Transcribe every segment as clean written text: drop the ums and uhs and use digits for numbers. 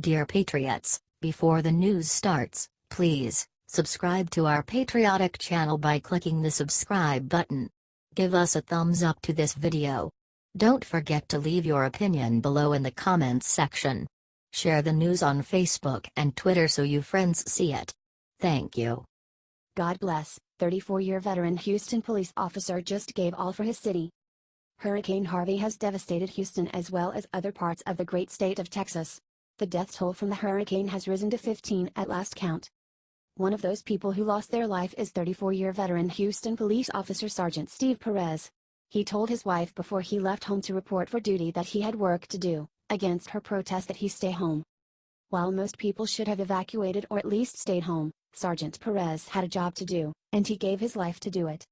Dear Patriots, before the news starts, please subscribe to our patriotic channel by clicking the subscribe button. Give us a thumbs up to this video. Don't forget to leave your opinion below in the comments section. Share the news on Facebook and Twitter so you friends see it. Thank you. God bless. 34-year veteran Houston police officer just gave all for his city. Hurricane Harvey has devastated Houston as well as other parts of the great state of Texas. The death toll from the hurricane has risen to 15 at last count. One of those people who lost their life is 34-year veteran Houston police officer Sergeant Steve Perez. He told his wife before he left home to report for duty that he had work to do, against her protest that he stay home. While most people should have evacuated or at least stayed home, Sergeant Perez had a job to do, and he gave his life to do it.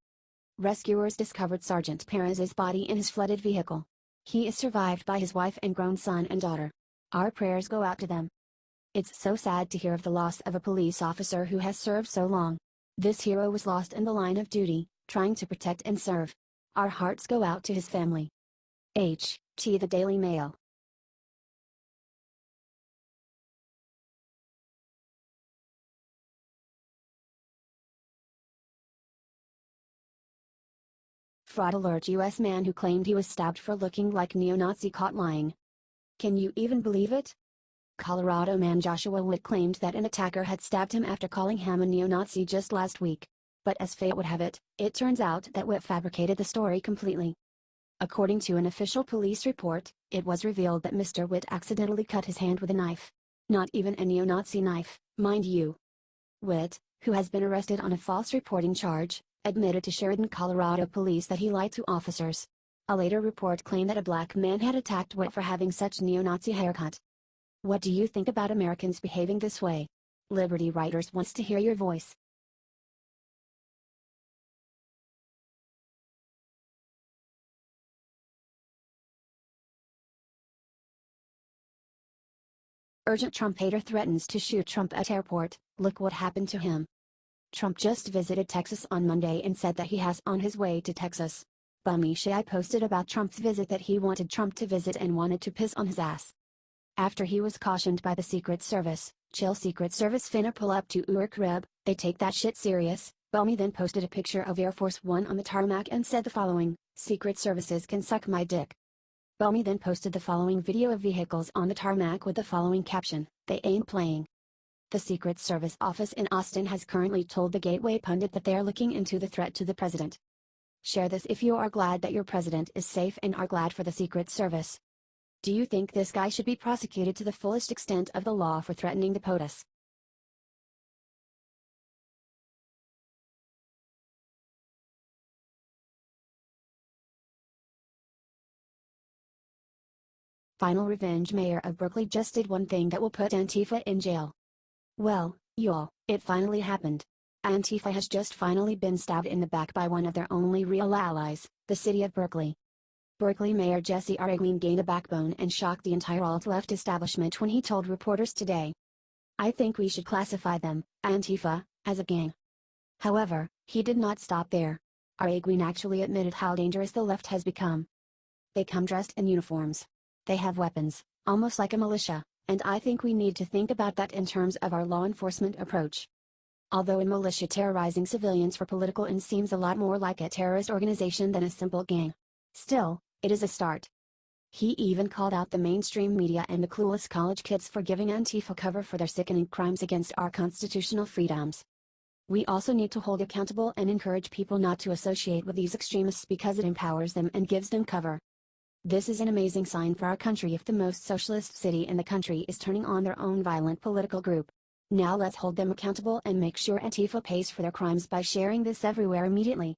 Rescuers discovered Sergeant Perez's body in his flooded vehicle. He is survived by his wife and grown son and daughter. Our prayers go out to them. It's so sad to hear of the loss of a police officer who has served so long. This hero was lost in the line of duty, trying to protect and serve. Our hearts go out to his family. The Daily Mail. Fraud alert: U.S. man who claimed he was stabbed for looking like neo-Nazi caught lying. Can you even believe it? Colorado man Joshua Witt claimed that an attacker had stabbed him after calling him a neo-Nazi just last week. But as fate would have it, it turns out that Witt fabricated the story completely. According to an official police report, it was revealed that Mr. Witt accidentally cut his hand with a knife. Not even a neo-Nazi knife, mind you. Witt, who has been arrested on a false reporting charge, admitted to Sheridan, Colorado police that he lied to officers. A later report claimed that a black man had attacked Witt for having such neo-Nazi haircut. What do you think about Americans behaving this way? Liberty Writers wants to hear your voice. Urgent: Trumpeter threatens to shoot Trump at airport, look what happened to him. Trump just visited Texas on Monday and said that he has on his way to Texas. Bummy Shay posted about Trump's visit that he wanted Trump to visit and wanted to piss on his ass. After he was cautioned by the Secret Service, chill Secret Service finna pull up to your crib, they take that shit serious. Bummy then posted a picture of Air Force One on the tarmac and said the following: Secret Services can suck my dick. Bummy then posted the following video of vehicles on the tarmac with the following caption: they ain't playing. The Secret Service office in Austin has currently told the Gateway pundit that they are looking into the threat to the president. Share this if you are glad that your president is safe and are glad for the Secret Service. Do you think this guy should be prosecuted to the fullest extent of the law for threatening the POTUS? Final revenge: mayor of Berkeley just did one thing that will put Antifa in jail. Well, y'all, it finally happened. Antifa has just finally been stabbed in the back by one of their only real allies, the city of Berkeley. Berkeley Mayor Jesse Arreguin gained a backbone and shocked the entire alt-left establishment when he told reporters today, "I think we should classify them, Antifa, as a gang." However, he did not stop there. Arreguin actually admitted how dangerous the left has become. They come dressed in uniforms. They have weapons, almost like a militia. And I think we need to think about that in terms of our law enforcement approach. Although a militia terrorizing civilians for political ends seems a lot more like a terrorist organization than a simple gang. Still, it is a start. He even called out the mainstream media and the clueless college kids for giving Antifa cover for their sickening crimes against our constitutional freedoms. We also need to hold accountable and encourage people not to associate with these extremists because it empowers them and gives them cover. This is an amazing sign for our country if the most socialist city in the country is turning on their own violent political group. Now let's hold them accountable and make sure Antifa pays for their crimes by sharing this everywhere immediately.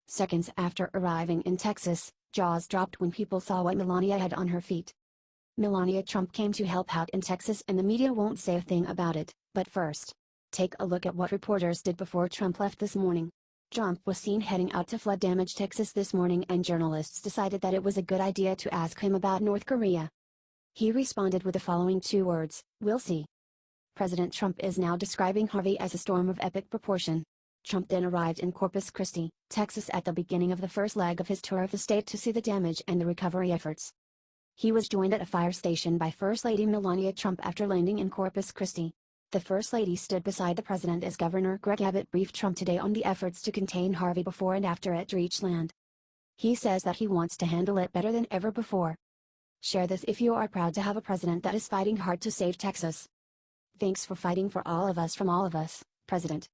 Seconds after arriving in Texas, jaws dropped when people saw what Melania had on her feet. Melania Trump came to help out in Texas and the media won't say a thing about it, but first, take a look at what reporters did before Trump left this morning. Trump was seen heading out to flood-damaged Texas this morning and journalists decided that it was a good idea to ask him about North Korea. He responded with the following two words: "We'll see." President Trump is now describing Harvey as a storm of epic proportion. Trump then arrived in Corpus Christi, Texas at the beginning of the first leg of his tour of the state to see the damage and the recovery efforts. He was joined at a fire station by First Lady Melania Trump after landing in Corpus Christi. The First Lady stood beside the president as Governor Greg Abbott briefed Trump today on the efforts to contain Harvey before and after it reached land. He says that he wants to handle it better than ever before. Share this if you are proud to have a president that is fighting hard to save Texas. Thanks for fighting for all of us from all of us, President.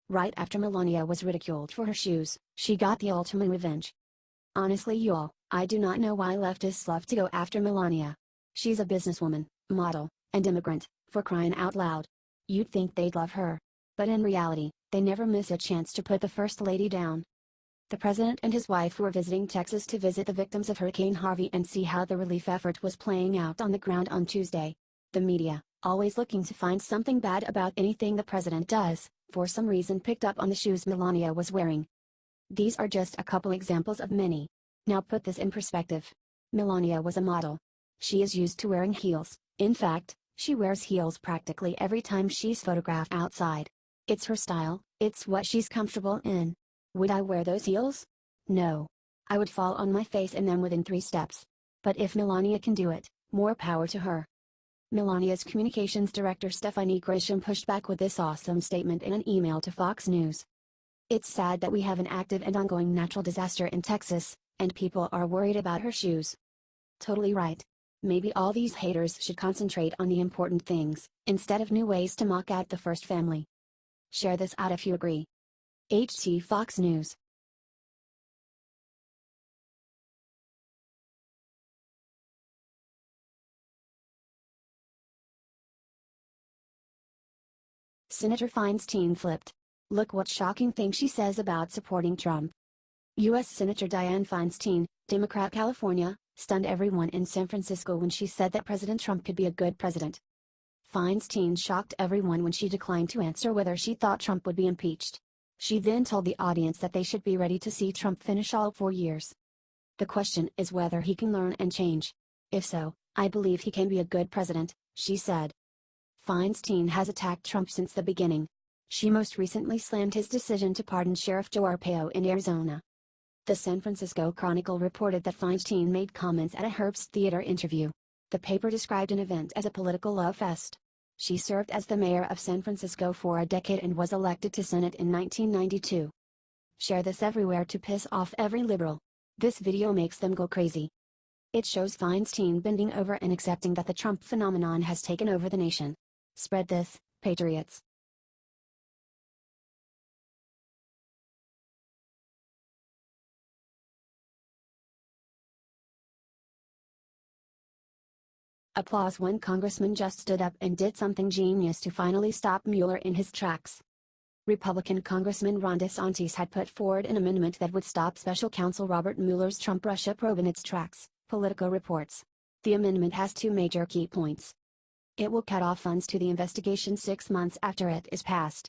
Right after Melania was ridiculed for her shoes, she got the ultimate revenge. Honestly y'all, I do not know why leftists love to go after Melania. She's a businesswoman, model, and immigrant, for crying out loud. You'd think they'd love her. But in reality, they never miss a chance to put the First Lady down. The president and his wife were visiting Texas to visit the victims of Hurricane Harvey and see how the relief effort was playing out on the ground on Tuesday. The media, always looking to find something bad about anything the president does, for some reason picked up on the shoes Melania was wearing. These are just a couple examples of many. Now put this in perspective. Melania was a model. She is used to wearing heels. In fact, she wears heels practically every time she's photographed outside. It's her style, it's what she's comfortable in. Would I wear those heels? No. I would fall on my face in them within 3 steps. But if Melania can do it, more power to her. Melania's communications director Stephanie Grisham pushed back with this awesome statement in an email to Fox News. It's sad that we have an active and ongoing natural disaster in Texas, and people are worried about her shoes. Totally right. Maybe all these haters should concentrate on the important things, instead of new ways to mock at the first family. Share this out if you agree. HT Fox News. Senator Feinstein flipped. Look what shocking thing she says about supporting Trump. U.S. Senator Dianne Feinstein, Democrat California, stunned everyone in San Francisco when she said that President Trump could be a good president. Feinstein shocked everyone when she declined to answer whether she thought Trump would be impeached. She then told the audience that they should be ready to see Trump finish all 4 years. The question is whether he can learn and change. If so, I believe he can be a good president, she said. Feinstein has attacked Trump since the beginning. She most recently slammed his decision to pardon Sheriff Joe Arpaio in Arizona. The San Francisco Chronicle reported that Feinstein made comments at a Herbst Theater interview. The paper described an event as a political love fest. She served as the mayor of San Francisco for a decade and was elected to Senate in 1992. Share this everywhere to piss off every liberal. This video makes them go crazy. It shows Feinstein bending over and accepting that the Trump phenomenon has taken over the nation. Spread this, patriots. Applause. One congressman just stood up and did something genius to finally stop Mueller in his tracks. Republican Congressman Ron DeSantis had put forward an amendment that would stop Special Counsel Robert Mueller's Trump-Russia probe in its tracks, Politico reports. The amendment has 2 major key points. It will cut off funds to the investigation 6 months after it is passed.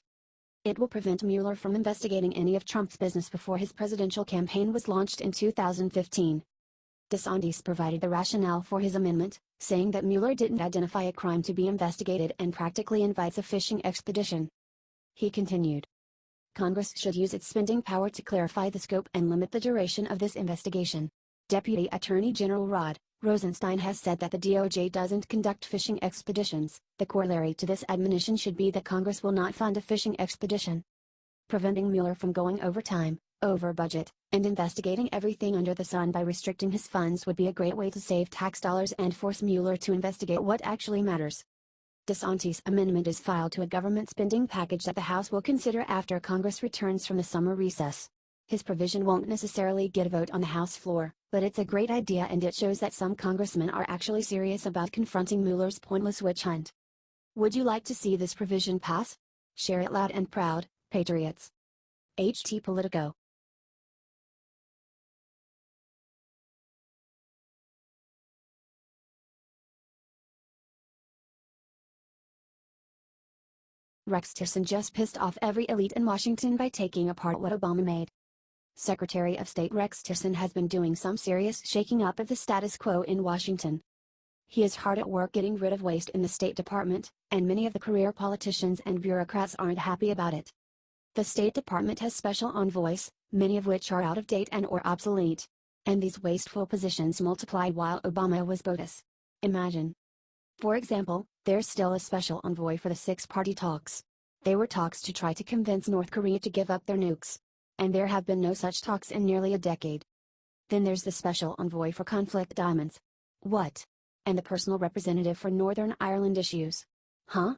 It will prevent Mueller from investigating any of Trump's business before his presidential campaign was launched in 2015. DeSantis provided the rationale for his amendment, saying that Mueller didn't identify a crime to be investigated and practically invites a fishing expedition. He continued. Congress should use its spending power to clarify the scope and limit the duration of this investigation. Deputy Attorney General Rod Rosenstein has said that the DOJ doesn't conduct fishing expeditions. The corollary to this admonition should be that Congress will not fund a fishing expedition. Preventing Mueller from going over time, over budget, and investigating everything under the sun by restricting his funds would be a great way to save tax dollars and force Mueller to investigate what actually matters. DeSantis' amendment is filed to a government spending package that the House will consider after Congress returns from the summer recess. His provision won't necessarily get a vote on the House floor, but it's a great idea and it shows that some congressmen are actually serious about confronting Mueller's pointless witch hunt. Would you like to see this provision pass? Share it loud and proud, patriots. HT Politico. Rex Tillerson just pissed off every elite in Washington by taking apart what Obama made. Secretary of State Rex Tillerson has been doing some serious shaking up of the status quo in Washington. He is hard at work getting rid of waste in the State Department, and many of the career politicians and bureaucrats aren't happy about it. The State Department has special envoys, many of which are out of date and/or obsolete. And these wasteful positions multiplied while Obama was BOTUS. Imagine. For example, there's still a special envoy for the six-party talks. They were talks to try to convince North Korea to give up their nukes. And there have been no such talks in nearly a decade. Then there's the special envoy for conflict diamonds. What? And the personal representative for Northern Ireland issues. Huh?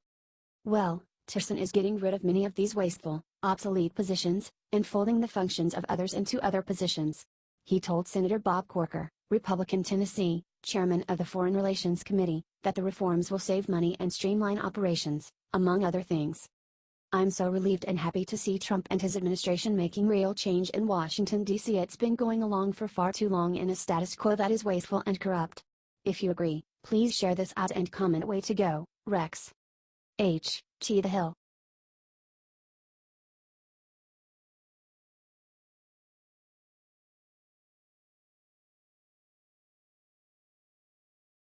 Well, Tillerson is getting rid of many of these wasteful, obsolete positions, and folding the functions of others into other positions. He told Senator Bob Corker, Republican Tennessee, chairman of the Foreign Relations Committee, that the reforms will save money and streamline operations, among other things. I'm so relieved and happy to see Trump and his administration making real change in Washington, D.C. It's been going along for far too long in a status quo that is wasteful and corrupt. If you agree, please share this out and comment. Way to go, Rex. H. T. The Hill.